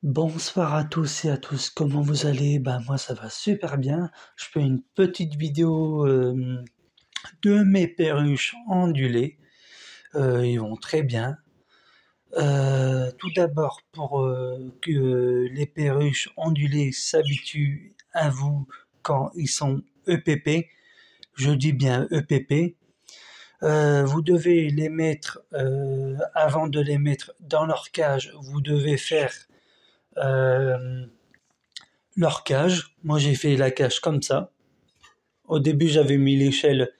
Bonsoir à tous et à tous, comment vous allez? Moi ça va super bien. Je fais une petite vidéo de mes perruches ondulées. Ils vont très bien. Tout d'abord pour que les perruches ondulées s'habituent à vous quand ils sont EPP, je dis bien EPP. Vous devez les mettre, avant de les mettre dans leur cage, vous devez faire euh, leur cage. Moi, j'ai fait la cage comme ça. Au début, j'avais mis l'échelle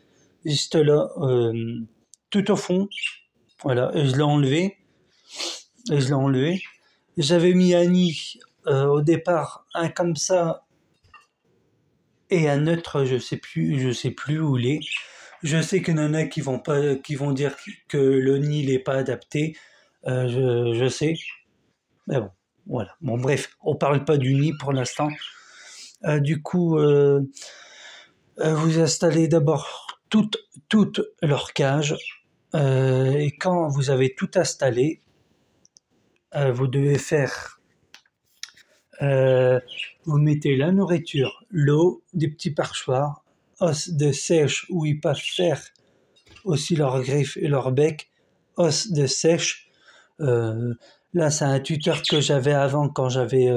juste là, tout au fond. Voilà, et je l'ai enlevé. Et je l'ai enlevé. J'avais mis un nid au départ, un comme ça et un autre, je sais plus où il est. Je sais qu'il y en a qui vont pas, qui vont dire que le nid n'est pas adapté. Je sais, mais bon, voilà. Bon, bref, on parle pas du nid pour l'instant. Du coup, vous installez d'abord toute leur cage et quand vous avez tout installé, vous devez faire, euh, vous mettez la nourriture, l'eau, des petits perchoirs, os de sèche où ils peuvent faire aussi leurs griffes et leur bec, os de sèche. Euh, Là, c'est un tuteur que j'avais avant quand j'avais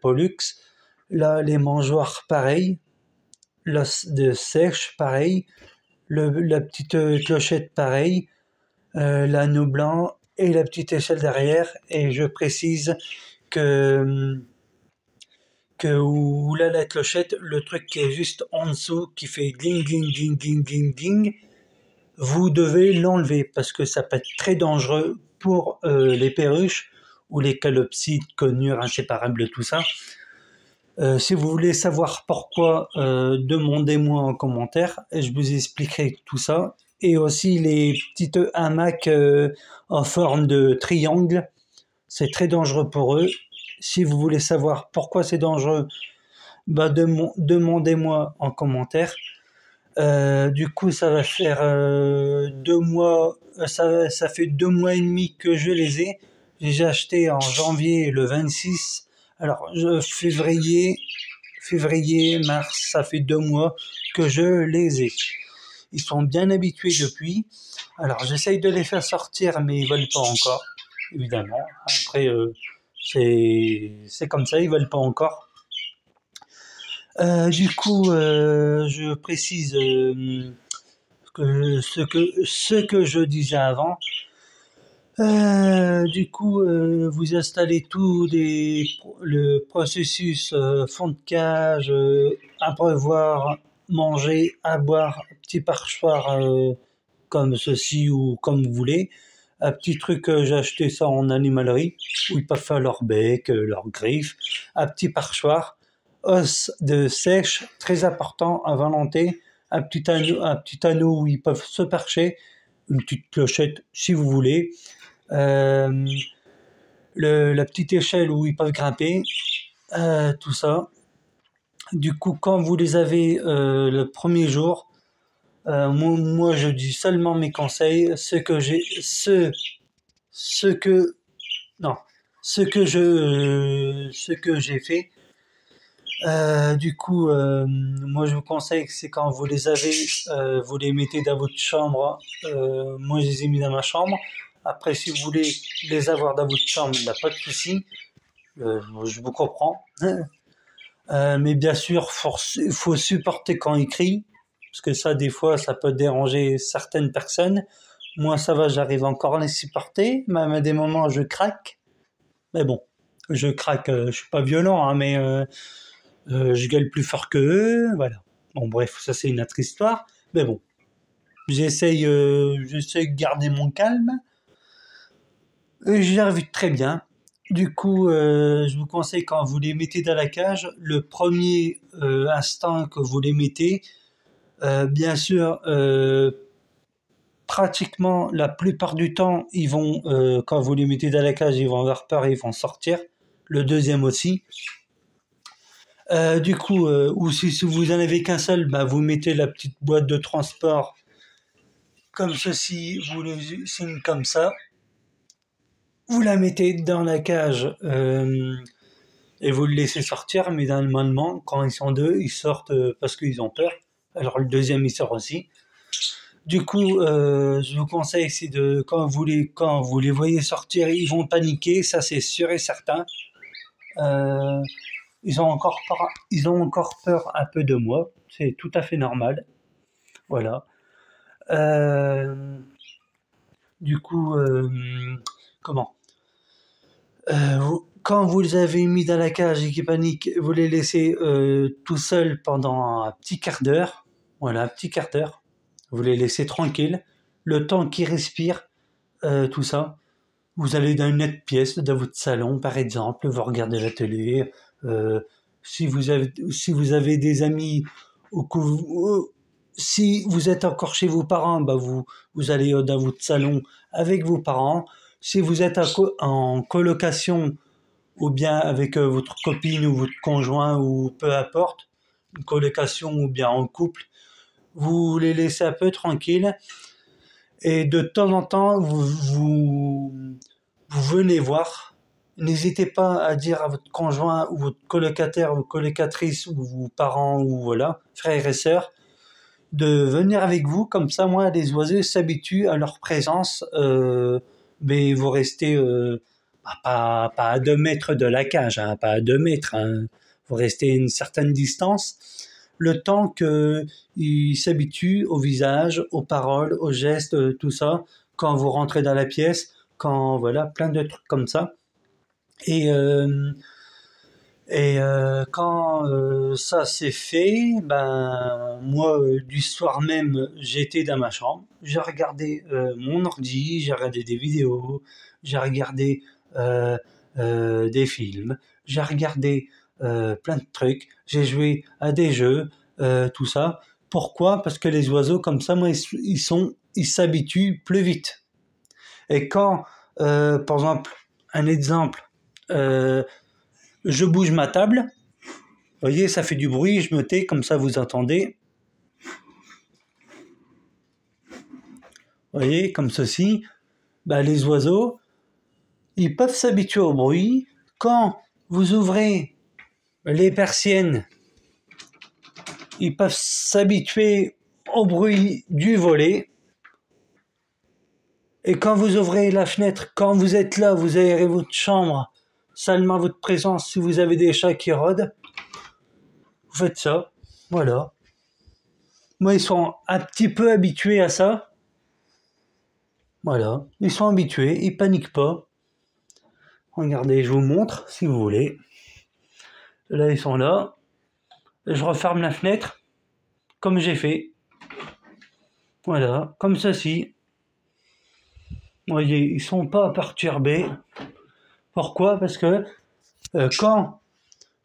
Pollux. Là, les mangeoires, pareil. L'os de sèche, pareil. La petite clochette pareil, l'anneau blanc et la petite échelle derrière. Et je précise que, où là la clochette, le truc qui est juste en dessous, qui fait gling gling gling gling gling gling, vous devez l'enlever parce que ça peut être très dangereux pour les perruches ou les calopsites, conures, inséparables, tout ça. Si vous voulez savoir pourquoi, demandez-moi en commentaire et je vous expliquerai tout ça. Et aussi les petites hamacs en forme de triangle, c'est très dangereux pour eux. Si vous voulez savoir pourquoi c'est dangereux, demandez-moi en commentaire. Du coup, ça va faire 2 mois, ça fait 2 mois et demi que je les ai. J'ai acheté en janvier le 26. Alors, février, mars, ça fait 2 mois que je les ai. Ils sont bien habitués depuis. Alors j'essaye de les faire sortir, mais ils veulent pas encore, évidemment. Après, c'est comme ça, ils veulent pas encore. Du coup, je précise ce que je disais avant. Du coup, vous installez le processus fond de cage, abreuvoir, manger, à boire, petit perchoir comme ceci ou comme vous voulez. Un petit truc, j'ai acheté ça en animalerie, où ils peuvent faire leur bec, leurs griffes. Un petit perchoir, os de sèche, très important à volonté. Un petit anneau où ils peuvent se percher. Une petite clochette si vous voulez. Euh, la petite échelle où ils peuvent grimper, tout ça. Du coup, quand vous les avez le premier jour, moi, je dis seulement mes conseils, ce que, non, ce que j'ai fait. Du coup, moi, je vous conseille que c'est quand vous les avez, vous les mettez dans votre chambre. Moi, je les ai mis dans ma chambre. Après, si vous voulez les avoir dans votre chambre, il n'y a pas de souci. Je vous comprends. Mais bien sûr, il faut supporter quand ils crient, parce que ça, des fois, ça peut déranger certaines personnes. Moi, ça va, j'arrive encore à les supporter. Même à des moments, je craque. Mais bon, je craque, je suis pas violent, hein, mais je gueule plus fort que eux. Voilà. Bon, bref, ça, c'est une autre histoire. Mais bon, j'essaye de garder mon calme. J'y arrive très bien. Du coup, je vous conseille quand vous les mettez dans la cage, le premier instant que vous les mettez, bien sûr, pratiquement la plupart du temps, quand vous les mettez dans la cage, ils vont avoir peur et ils vont sortir. Le deuxième aussi. Du coup, ou si vous en avez qu'un seul, vous mettez la petite boîte de transport comme ceci, vous les signez comme ça. vous la mettez dans la cage et vous le laissez sortir, mais normalement, quand ils sont deux, ils sortent parce qu'ils ont peur. Alors le deuxième, il sort aussi. Du coup, je vous conseille, c'est de quand vous les voyez sortir, ils vont paniquer, ça c'est sûr et certain. Euh, ils ont encore peur un peu de moi, c'est tout à fait normal. Voilà. Euh, du coup, comment? Quand vous les avez mis dans la cage et qu'ils paniquent, vous les laissez tout seuls pendant un petit quart d'heure. Voilà, un petit quart d'heure. Vous les laissez tranquilles. Le temps qu'ils respirent, tout ça. Vous allez dans une autre pièce, dans votre salon, par exemple, vous regardez la télé. Euh, si vous avez des amis, ou si vous êtes encore chez vos parents, bah vous allez dans votre salon avec vos parents. Si vous êtes en colocation ou bien avec votre copine ou votre conjoint ou peu importe, une colocation ou bien en couple, vous les laissez un peu tranquilles et de temps en temps vous venez voir. N'hésitez pas à dire à votre conjoint ou votre colocataire ou colocatrice ou vos parents ou voilà, frères et sœurs, de venir avec vous, comme ça moi les oiseaux s'habituent à leur présence, mais vous restez pas à 2 mètres de la cage, hein, pas à 2 mètres, hein. Vous restez à une certaine distance, le temps qu'ils s'habituent au visage, aux paroles, aux gestes, tout ça, quand vous rentrez dans la pièce, quand voilà, plein de trucs comme ça. Et quand ça s'est fait, ben moi du soir même, j'étais dans ma chambre, j'ai regardé mon ordi, j'ai regardé des vidéos, j'ai regardé euh, des films, j'ai regardé plein de trucs, j'ai joué à des jeux, tout ça. Pourquoi? Parce que les oiseaux comme ça, moi, ils s'habituent plus vite. Et quand, par exemple, un exemple, euh, je bouge ma table, vous voyez, ça fait du bruit, je me tais, comme ça vous entendez. Vous voyez, comme ceci. Bah, les oiseaux, ils peuvent s'habituer au bruit. Quand vous ouvrez les persiennes, ils peuvent s'habituer au bruit du volet. Et quand vous ouvrez la fenêtre, quand vous êtes là, vous aérez votre chambre, seulement votre présence, si vous avez des chats qui rôdent, vous faites ça. Voilà. Moi, ils sont un petit peu habitués à ça. Voilà, ils sont habitués, ils paniquent pas. Regardez, je vous montre si vous voulez. Là, ils sont là. Je referme la fenêtre, comme j'ai fait. Voilà, comme ceci. Vous voyez, ils sont pas perturbés. Pourquoi? Parce que quand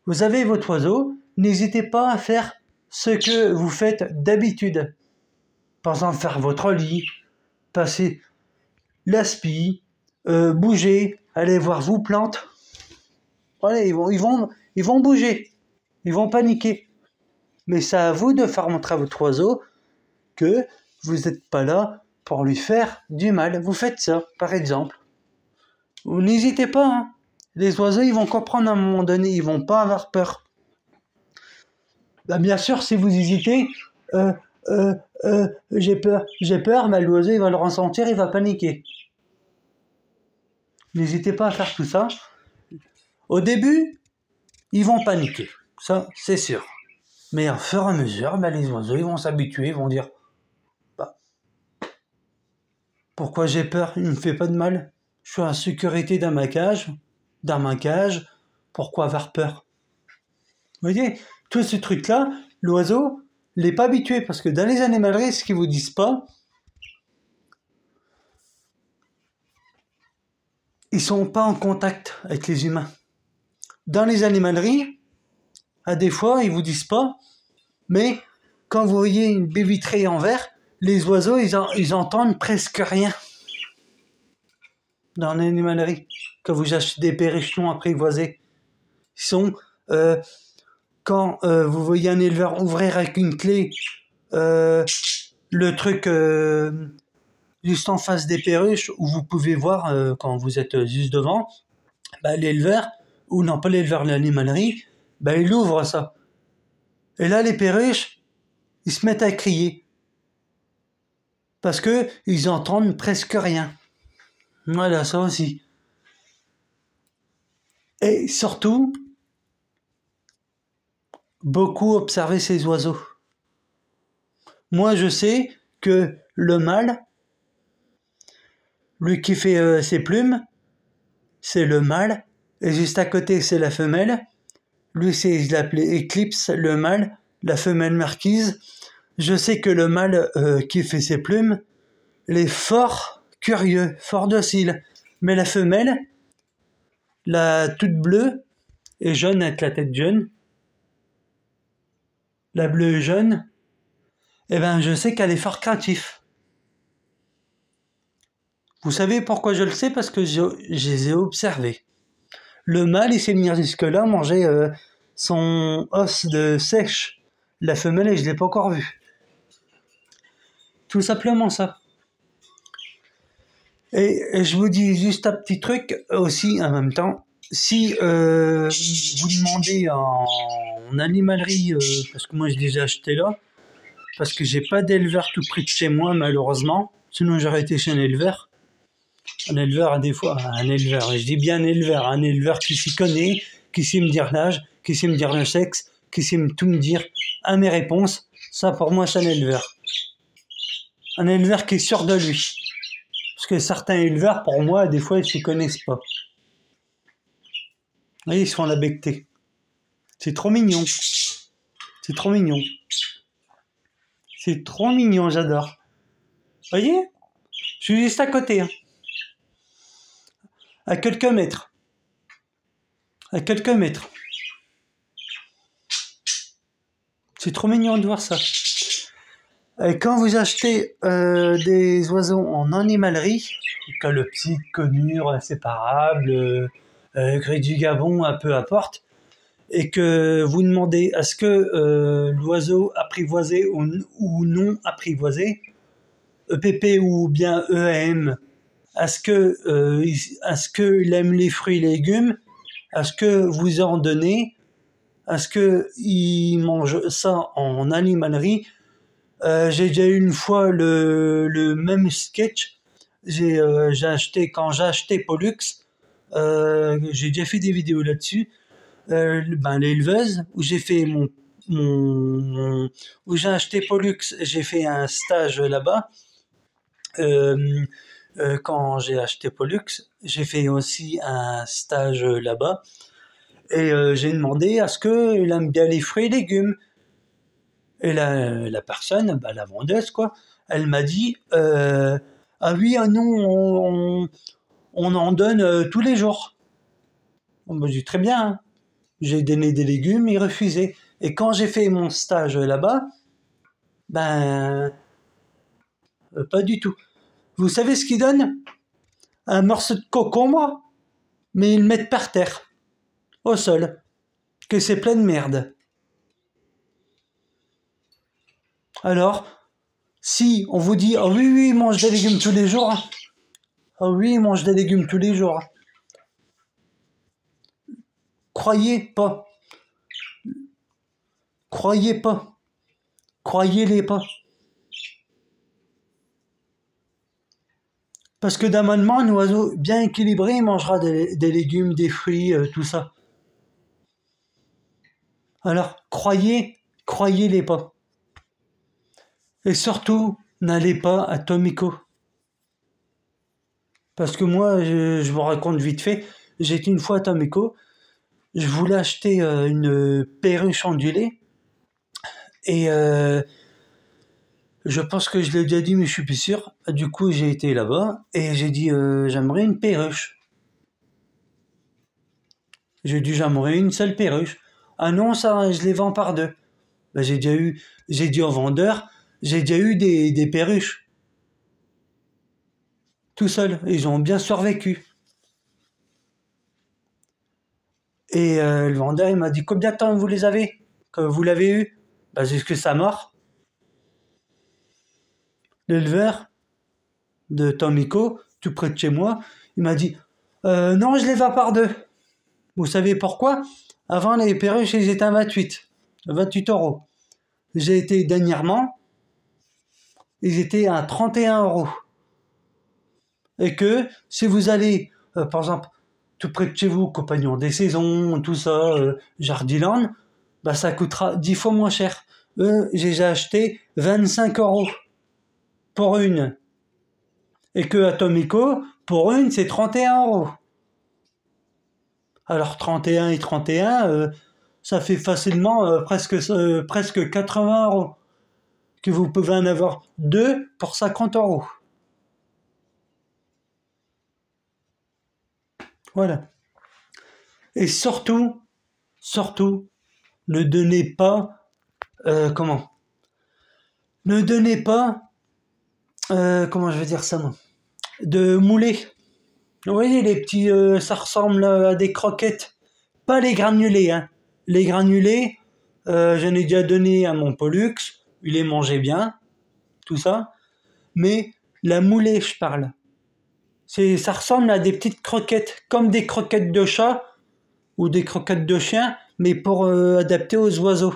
vous avez votre oiseau, n'hésitez pas à faire ce que vous faites d'habitude. Par exemple, faire votre lit, passer l'aspi, bouger, aller voir vos plantes. Voilà, ils vont bouger, ils vont paniquer. Mais c'est à vous de faire montrer à votre oiseau que vous n'êtes pas là pour lui faire du mal. Vous faites ça, par exemple. Vous n'hésitez pas, hein. Les oiseaux, ils vont comprendre à un moment donné, ils vont pas avoir peur. Bah, bien sûr, si vous hésitez, euh, j'ai peur, mais l'oiseau, il va le ressentir, il va paniquer. N'hésitez pas à faire tout ça. Au début, ils vont paniquer, ça, c'est sûr. Mais au fur et à mesure, bah, les oiseaux, ils vont s'habituer, ils vont dire, bah, pourquoi j'ai peur? Il ne me fait pas de mal. Je suis en sécurité dans ma cage, pourquoi avoir peur? Vous voyez, tous ces trucs-là, l'oiseau n'est pas habitué, parce que dans les animaleries, ce qu'ils vous disent pas, ils sont pas en contact avec les humains. Dans les animaleries, à des fois, ils vous disent pas, mais quand vous voyez une baie vitrée en verre, les oiseaux, ils entendent presque rien. Dans l'animalerie, quand vous achetez des perruchons apprivoisés, ils sont, quand vous voyez un éleveur ouvrir avec une clé le truc juste en face des perruches, où vous pouvez voir, quand vous êtes juste devant, bah, l'éleveur, ou non pas l'éleveur, l'animalerie, bah, il ouvre ça. Et là, les perruches, ils se mettent à crier. Parce que ils entendent presque rien. Voilà, ça aussi. Et surtout, beaucoup observer ces oiseaux. Moi, je sais que le mâle, lui qui fait ses plumes, c'est le mâle, et juste à côté, c'est la femelle. Lui, je l'appelais Éclipse, le mâle, la femelle Marquise. Je sais que le mâle qui fait ses plumes, il est fort curieux, fort docile. Mais la femelle, la toute bleue, et jaune avec la tête jaune, la bleue et jaune, eh ben, je sais qu'elle est fort craintive. Vous savez pourquoi je le sais? Parce que je les ai observés. Le mâle, il sait venir jusque-là manger son os de sèche. La femelle, je ne l'ai pas encore vue. Tout simplement ça. Et je vous dis juste un petit truc aussi en même temps. Si vous demandez en animalerie, parce que moi je les ai achetés là, parce que j'ai pas d'éleveur tout près de chez moi malheureusement, sinon j'aurais été chez un éleveur. Un éleveur, des fois, un éleveur, je dis bien un éleveur qui s'y connaît, qui sait me dire l'âge, qui sait me dire le sexe, qui sait tout me dire à mes réponses. Ça, pour moi, c'est un éleveur. Un éleveur qui est sûr de lui. Parce que certains éleveurs, pour moi, des fois, ils ne s'y connaissent pas. Et ils se font la becter. C'est trop mignon. C'est trop mignon. C'est trop mignon, j'adore. Voyez? Je suis juste à côté. Hein. À quelques mètres. À quelques mètres. C'est trop mignon de voir ça. Et quand vous achetez des oiseaux en animalerie, comme le petit conure inséparable, gris du Gabon, peu importe, et que vous demandez à ce que l'oiseau apprivoisé ou non apprivoisé, EPP ou bien EAM, à ce qu'il aime les fruits et légumes, à ce que vous en donnez, à ce qu'il mange ça en animalerie. J'ai déjà eu une fois le même sketch. Quand j'ai acheté Pollux, j'ai déjà fait des vidéos là-dessus. L'éleveuse où j'ai fait où j'ai acheté Pollux, j'ai fait un stage là-bas. Quand j'ai acheté Pollux, j'ai fait aussi un stage là-bas. Et j'ai demandé à ce qu'il aime bien les fruits et légumes. Et la personne, la vendeuse, quoi, elle m'a dit ah oui, ah non, on en donne tous les jours. On me dit très bien, hein. J'ai donné des légumes, il refusait. Et quand j'ai fait mon stage là-bas, pas du tout. Vous savez ce qu'ils donnent? Un morceau de concombre, mais ils le mettent par terre, au sol, que c'est plein de merde. Alors, si on vous dit, ah oui, oui, mange des légumes tous les jours, ah oui, mange des légumes tous les jours, croyez pas, croyez pas, croyez-les pas. Parce que d'un moment, un oiseau bien équilibré, il mangera des légumes, des fruits, tout ça. Alors, croyez-les pas. Et surtout, n'allez pas à Tomiko. Parce que moi, je vous raconte vite fait, j'ai été une fois à Tomiko, je voulais acheter une perruche ondulée, et je pense que je l'ai déjà dit, mais je suis plus sûr. Du coup, j'ai été là-bas, et j'ai dit, j'aimerais une perruche. J'ai dit, j'aimerais une seule perruche. Ah non, ça, je les vends par deux. J'ai dit au vendeur, j'ai déjà eu des perruches. Tout seul. Ils ont bien survécu. Et le vendeur, il m'a dit, combien de temps vous les avez? Que vous l'avez eu? Jusque sa mort. L'éleveur, de Tomico, tout près de chez moi. Il m'a dit non, je les vends par deux. Vous savez pourquoi? Avant, les perruches, ils étaient à 28 euros. J'ai été dernièrement, ils étaient à 31 euros. Et que si vous allez, par exemple, tout près de chez vous, Compagnon des Saisons, tout ça, Jardiland, bah ça coûtera 10 fois moins cher. J'ai déjà acheté 25 euros pour une. Et que à Tomico, pour une, c'est 31 euros. Alors 31 et 31, ça fait facilement presque 80 euros. Que vous pouvez en avoir deux pour 50 euros. Voilà. Et surtout, ne donnez pas, ne donnez pas, comment je vais dire ça, moi, de moulets. Vous voyez, les petits, ça ressemble à des croquettes. Pas les granulés, hein. Les granulés, j'en ai déjà donné à mon Pollux, il les mangeait bien, tout ça. Mais la moulée, je parle. Ça ressemble à des petites croquettes, comme des croquettes de chat ou des croquettes de chien, mais pour adapter aux oiseaux.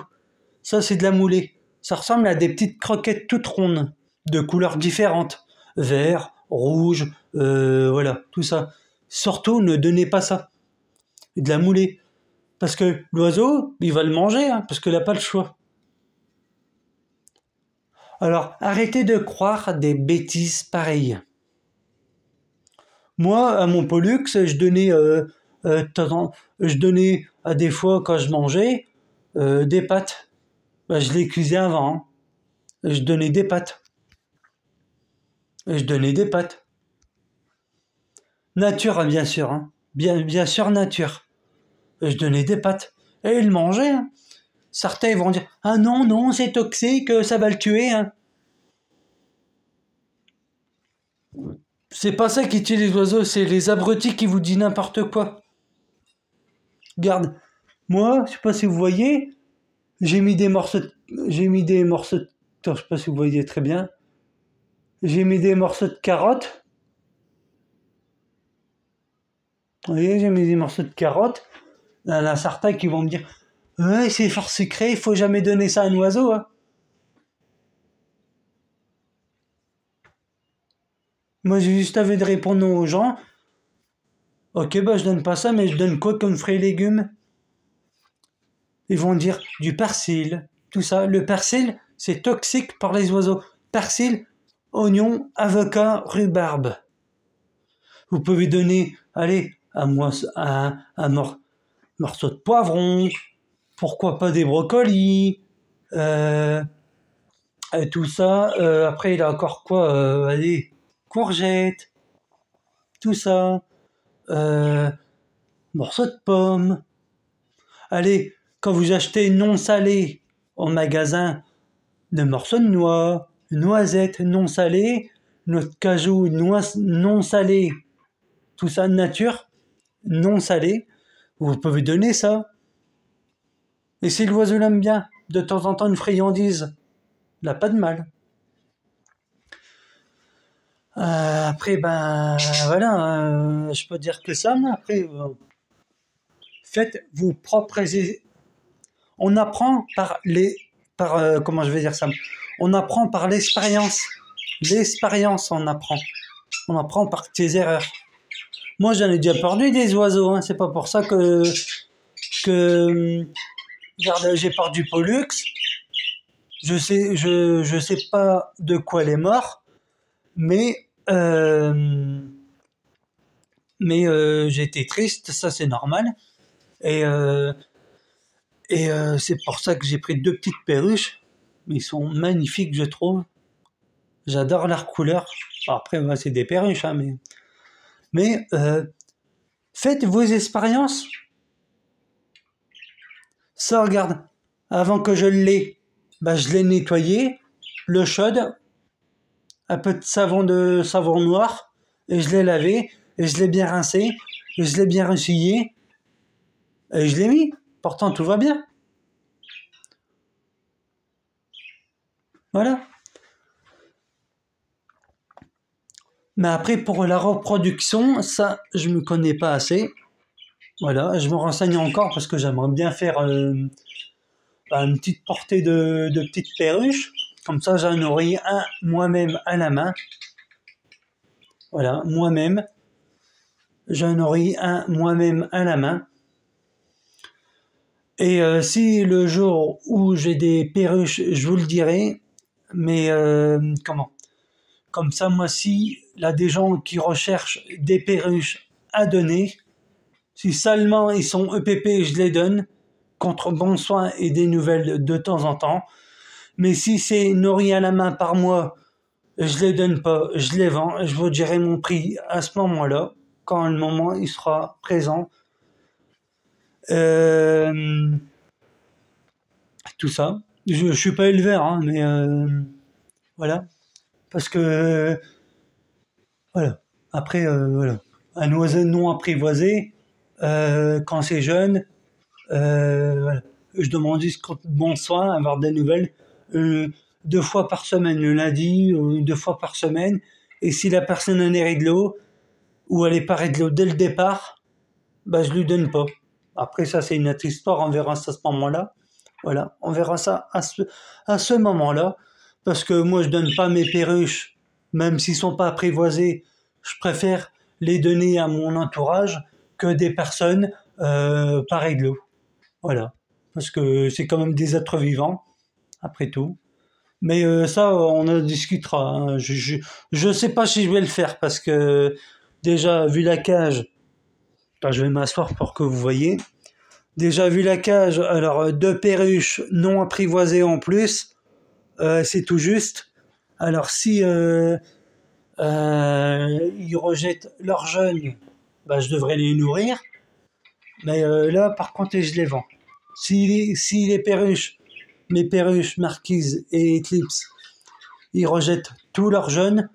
Ça, c'est de la moulée. Ça ressemble à des petites croquettes toutes rondes, de couleurs différentes. Vert, rouge, voilà, tout ça. Surtout, ne donnez pas ça. De la moulée. Parce que l'oiseau, il va le manger, hein, parce qu'il n'a pas le choix. Alors, arrêtez de croire des bêtises pareilles. Moi, à mon Pollux, je donnais à des fois, quand je mangeais, des pâtes. Ben, je les cuisais avant. Hein. Je donnais des pâtes. Nature, hein, bien sûr. Hein. Bien sûr, nature. Je donnais des pâtes. Et ils mangeaient. Hein. Certains vont dire ah non, c'est toxique, ça va le tuer. Hein. C'est pas ça qui tue les oiseaux, c'est les abrutis qui vous disent n'importe quoi. Regarde, moi, je sais pas si vous voyez, j'ai mis des morceaux attends, je sais pas si vous voyez très bien. J'ai mis des morceaux de carottes. Vous voyez, j'ai mis des morceaux de carottes. Il y en a certains qui vont me dire ouais, c'est fort sucré, il faut jamais donner ça à un oiseau. Hein. Moi, j'ai juste envie de répondre aux gens. Ok, bah je donne pas ça, mais je donne quoi comme fruits et légumes? Ils vont dire du persil, tout ça. Le persil, c'est toxique pour les oiseaux. Persil, oignon, avocat, rhubarbe. Vous pouvez donner, allez, morceau de poivron, pourquoi pas des brocolis, et tout ça. Après, il a encore quoi allez, courgettes, tout ça. Morceau de pomme. Allez, quand vous achetez non salé au magasin, de morceaux de noix, noisettes non salées, noix de cajou non salées, tout ça de nature, non salé, vous pouvez donner ça. Et si l'oiseau l'aime bien, de temps en temps une friandise, il n'a pas de mal. Après, ben voilà, je peux dire que ça, mais après, faites vos propres. On apprend comment je vais dire ça. On apprend par l'expérience. L'expérience, on apprend. On apprend par tes erreurs. Moi, j'en ai déjà perdu des oiseaux. Hein. C'est pas pour ça que j'ai perdu Pollux. Je sais pas de quoi elle est morte, mais j'ai été triste, ça c'est normal. Et c'est pour ça que j'ai pris deux petites perruches. Ils sont magnifiques, je trouve. J'adore leur couleur. Après, moi, c'est des perruches, hein, mais faites vos expériences. Ça, regarde, avant que je l'ai, je l'ai nettoyé, l'eau chaude, un peu de savon noir, et je l'ai lavé, et je l'ai bien rincé, et je l'ai bien ressuyé, et je l'ai mis. Pourtant, tout va bien. Voilà. Mais après, pour la reproduction, ça, je me connais pas assez. Voilà, je me renseigne encore parce que j'aimerais bien faire une petite portée de petites perruches. Comme ça, j'en aurai un moi-même à la main. Voilà, moi-même. J'en aurai un moi-même à la main. Et si le jour où j'ai des perruches, je vous le dirai. Mais comment? Comme ça, moi, si là des gens qui recherchent des perruches à donner, si seulement ils sont EPP, je les donne, contre bon soin et des nouvelles de temps en temps. Mais si c'est nourri à la main par mois, je les donne pas, je les vends, je vous dirai mon prix à ce moment-là, quand le moment il sera présent. Euh, tout ça. Je suis pas éleveur, hein, mais voilà. Parce que, voilà. Après, voilà. Un oiseau non apprivoisé, quand c'est jeune, voilà. Je demande juste bon soin, avoir des nouvelles, euh, 2 fois par semaine, le lundi, ou 2 fois par semaine. Et si la personne en est de l'eau, ou elle est parée de l'eau dès le départ, bah, je lui donne pas. Après, ça, c'est une autre histoire, on verra ça à ce moment-là. Voilà, on verra ça à ce moment-là. Parce que moi, je donne pas mes perruches, même s'ils sont pas apprivoisés, je préfère les donner à mon entourage que des personnes pareilles de l'eau. Voilà. Parce que c'est quand même des êtres vivants, après tout. Mais ça, on en discutera, hein. Je sais pas si je vais le faire parce que déjà, vu la cage, attends, je vais m'asseoir pour que vous voyez. Déjà, vu la cage, alors 2 perruches non apprivoisées en plus, c'est tout juste. Alors si ils rejettent leurs jeunes, bah, je devrais les nourrir. Mais là, par contre, je les vends. Si les perruches, mes perruches Marquise et Eclipse, ils rejettent tous leurs jeunes,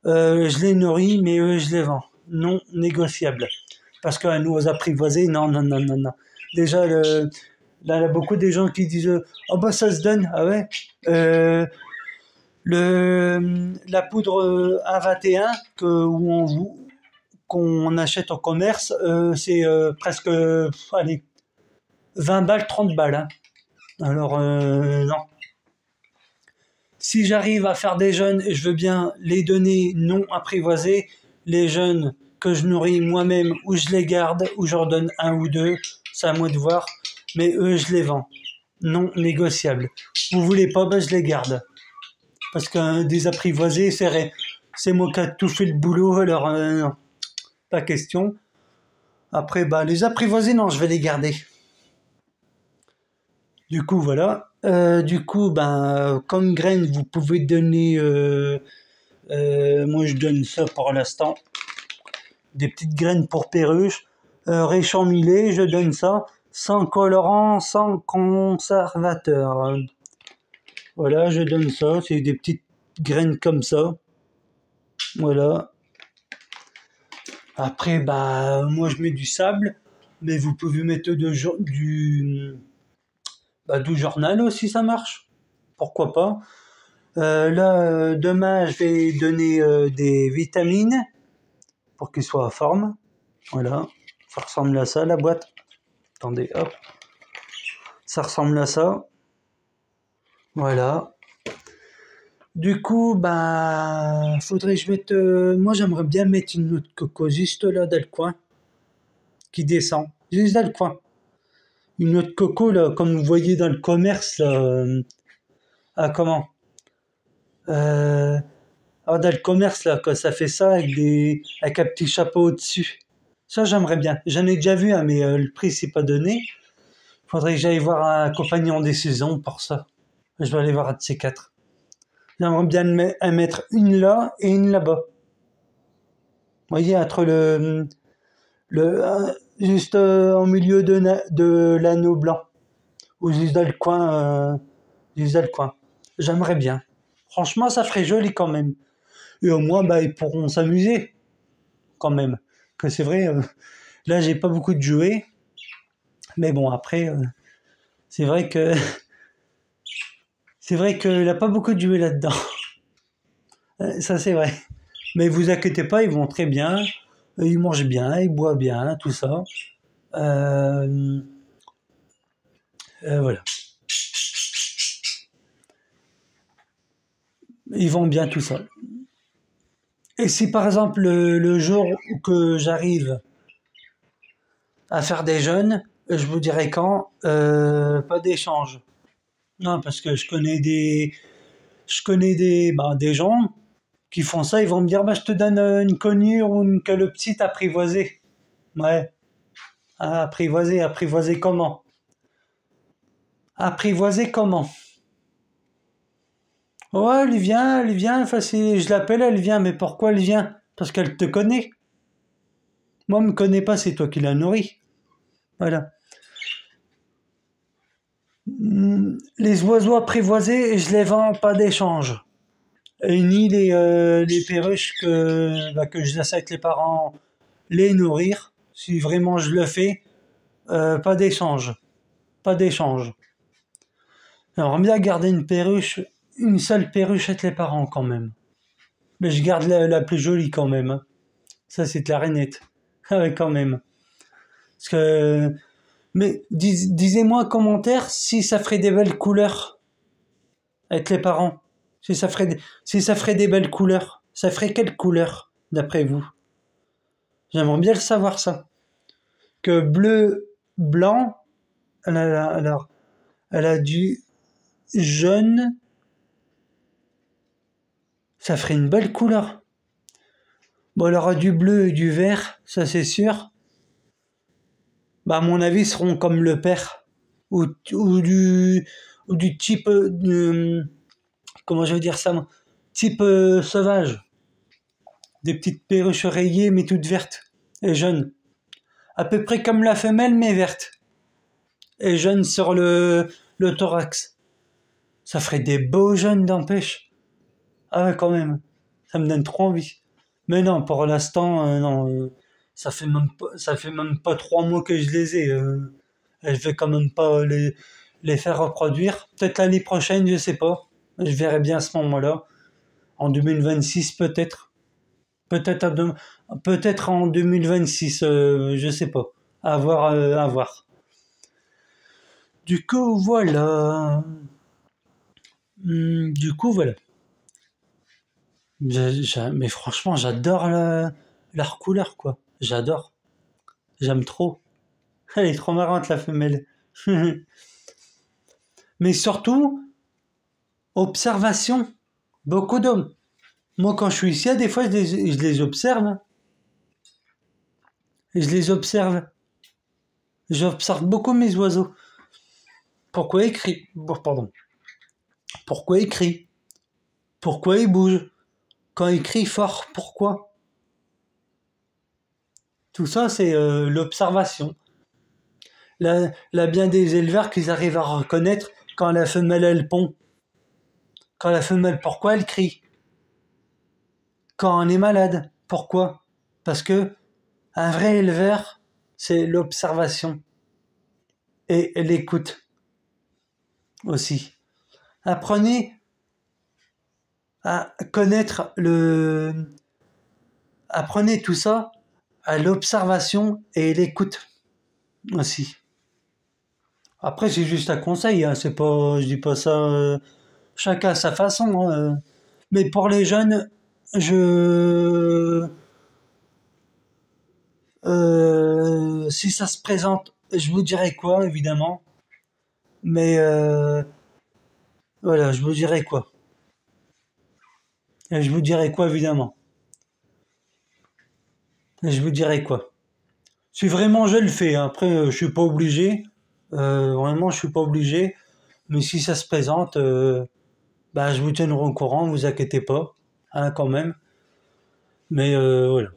je les nourris, mais eux, je les vends. Non négociable. Parce qu'un nous apprivoisés, non, non, non, non, non. Déjà, là, il y a beaucoup de gens qui disent oh bah ça se donne, ah ouais. La poudre A21 qu'on achète au commerce, c'est presque allez, 20 balles, 30 balles. Hein. Alors, non. Si j'arrive à faire des jeunes, je veux bien les donner non apprivoisés, les jeunes que je nourris moi-même, ou je les garde, ou j'en donne un ou deux, c'est à moi de voir, mais eux, je les vends. Non négociable. Vous voulez pas, ben je les garde. Parce qu'un des apprivoisés, c'est moi qui a tout fait le boulot, alors non, pas question. Après, bah, les apprivoisés, non, je vais les garder. Du coup, voilà. Du coup, ben, comme graines, vous pouvez donner. Moi, je donne ça pour l'instant. Des petites graines pour perruches. Réchamilé, je donne ça. Sans colorant, sans conservateur. Voilà, je donne ça. C'est des petites graines comme ça. Voilà. Après, bah, moi, je mets du sable. Mais vous pouvez mettre du journal aussi, ça marche. Pourquoi pas. Là, demain, je vais donner des vitamines pour qu'ils soient en forme. Voilà, ça ressemble à ça, la boîte. Attendez, hop. Ça ressemble à ça. Voilà. Du coup, bah, faudrait que je mette... moi, j'aimerais bien mettre une autre coco juste là, dans le coin, qui descend. Juste dans le coin. Une autre coco, là, comme vous voyez dans le commerce, là. Ah, comment euh, Ah, dans le commerce, là, quand ça fait ça avec un petit chapeau au-dessus. Ça, j'aimerais bien. J'en ai déjà vu, hein, mais le prix, c'est pas donné. Faudrait que j'aille voir un compagnon des saisons pour ça. Je vais aller voir un de ces quatre. J'aimerais bien en mettre une là et une là-bas. Vous voyez, entre juste au milieu de l'anneau blanc. Ou juste dans le coin. Juste dans le coin. J'aimerais bien. Franchement, ça ferait joli quand même. Et au moins, bah, ils pourront s'amuser. Quand même. Que c'est vrai, là, j'ai pas beaucoup de jouets. Mais bon, après, c'est vrai que c'est vrai qu'il a pas beaucoup de jouets là-dedans. Ça, c'est vrai. Mais vous inquiétez pas, ils vont très bien. Ils mangent bien, ils boivent bien, tout ça. Euh, voilà. Ils vont bien tout ça. Et si par exemple le jour que j'arrive à faire des jeûnes, je vous dirai quand, pas d'échange. Non, parce que des gens qui font ça, ils vont me dire, bah, je te donne une conure ou une calopsite apprivoisée. Ouais. Ah, apprivoisée comment? Apprivoisée comment? Ouais, elle vient, enfin, si je l'appelle, elle vient, mais pourquoi elle vient? Parce qu'elle te connaît. Moi, elle me connaît pas, c'est toi qui la nourris. Voilà. Les oiseaux apprivoisés, je les vends pas d'échange. Et ni les perruches que je laisse avec les parents les nourrir. Si vraiment je le fais, pas d'échange. Pas d'échange. Alors, bien garder une seule perruche avec les parents quand même. Mais je garde la plus jolie quand même, hein. Ça, c'est clair et net. Ah ouais, quand même. Parce que, mais disez-moi en commentaire si ça ferait des belles couleurs avec les parents. Si ça ferait des belles couleurs. Ça ferait quelle couleur, d'après vous? J'aimerais bien le savoir, ça. Que bleu, blanc, alors, elle a du jaune, ça ferait une belle couleur. Bon, elle aura du bleu et du vert, ça c'est sûr. Bah, à mon avis, ils seront comme le père. Ou, ou du, ou du type, comment je veux dire ça, moi, type sauvage. Des petites perruches rayées, mais toutes vertes et jaunes. À peu près comme la femelle, mais verte. Et jaune sur le thorax. Ça ferait des beaux jaunes d'empêche. Ah ouais, quand même. Ça me donne trop envie. Mais non, pour l'instant, non. Ça fait même pas 3 mois que je les ai. Et je vais quand même pas les faire reproduire. Peut-être l'année prochaine, je sais pas. Je verrai bien à ce moment-là. En 2026, peut-être. Peut-être peut-être en 2026, je sais pas. À voir, à voir. Du coup, voilà. Du coup, voilà. Mais franchement, j'adore leur couleur, quoi. J'adore. J'aime trop. Elle est trop marrante, la femelle. Mais surtout, observation. Beaucoup d'hommes. Moi, quand je suis ici, des fois, je les observe, hein. Je les observe. J'observe beaucoup mes oiseaux. Pourquoi ils crient? Bon, pardon. Pourquoi ils crient? Pourquoi ils bougent? Quand ils crient fort, pourquoi? Tout ça, c'est l'observation. Là, bien des éleveurs qu'ils arrivent à reconnaître quand la femelle, elle pond. Quand la femelle, pourquoi elle crie? Quand on est malade, pourquoi? Parce que un vrai éleveur, c'est l'observation et l'écoute aussi. Apprenez à connaître apprenez tout ça à l'observation et l'écoute aussi. Après, c'est juste un conseil, hein, c'est pas, je dis pas ça, chacun à sa façon, hein. Mais pour les jeunes, je, si ça se présente, je vous dirai quoi, évidemment. Mais voilà, je vous dirai quoi. Et je vous dirai quoi, évidemment. Et je vous dirai quoi. Si vraiment je le fais, hein. Après, je suis pas obligé. Vraiment, je suis pas obligé. Mais si ça se présente, bah, je vous tiendrai au courant, vous inquiétez pas, hein, quand même. Mais voilà.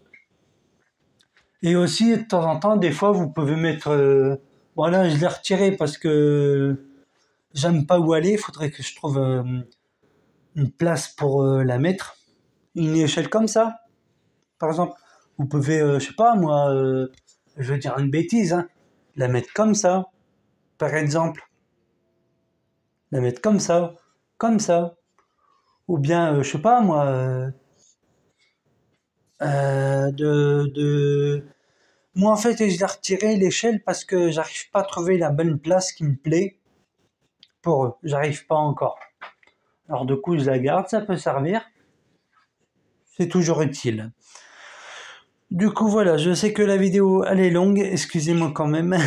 Et aussi, de temps en temps, des fois, vous pouvez mettre... voilà, je l'ai retiré parce que j'aime pas où aller. Il faudrait que je trouve une place pour la mettre. Une échelle comme ça, par exemple. Vous pouvez, je sais pas, moi, je veux dire une bêtise, hein, la mettre comme ça, par exemple. La mettre comme ça, comme ça. Ou bien, je sais pas, moi, Moi, en fait, je l'ai retiré l'échelle parce que j'arrive pas à trouver la bonne place qui me plaît pour eux. J'arrive pas encore. Alors, du coup, je la garde, ça peut servir. C'est toujours utile. Du coup, voilà, je sais que la vidéo, elle est longue. Excusez-moi quand même.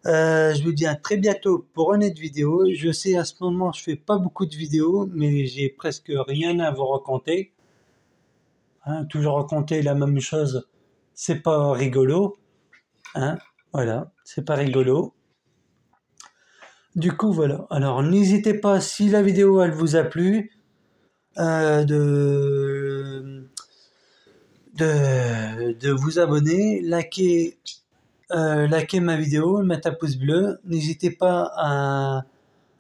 Je vous dis à très bientôt pour une autre vidéo. Je sais, à ce moment, je fais pas beaucoup de vidéos, mais j'ai presque rien à vous raconter. Hein, toujours raconter la même chose, c'est pas rigolo. Hein, voilà, c'est pas rigolo. Du coup, voilà. Alors, n'hésitez pas, si la vidéo, elle vous a plu, de vous abonner, liker ma vidéo, mettre un pouce bleu. N'hésitez pas à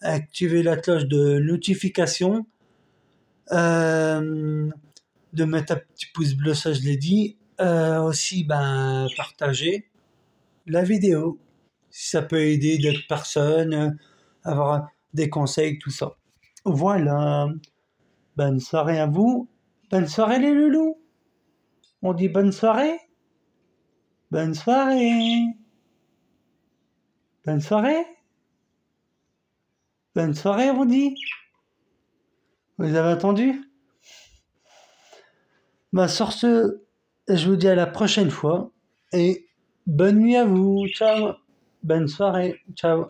activer la cloche de notification, euh, de mettre un petit pouce bleu, ça je l'ai dit. Aussi, ben, partager la vidéo, si ça peut aider d'autres personnes, avoir des conseils, tout ça. Voilà. Bonne soirée à vous. Bonne soirée les loulous. On dit bonne soirée. Bonne soirée. Bonne soirée. Bonne soirée, on dit. Vous avez entendu? Bah, sur ce, je vous dis à la prochaine fois et bonne nuit à vous. Ciao. Bonne soirée. Ciao.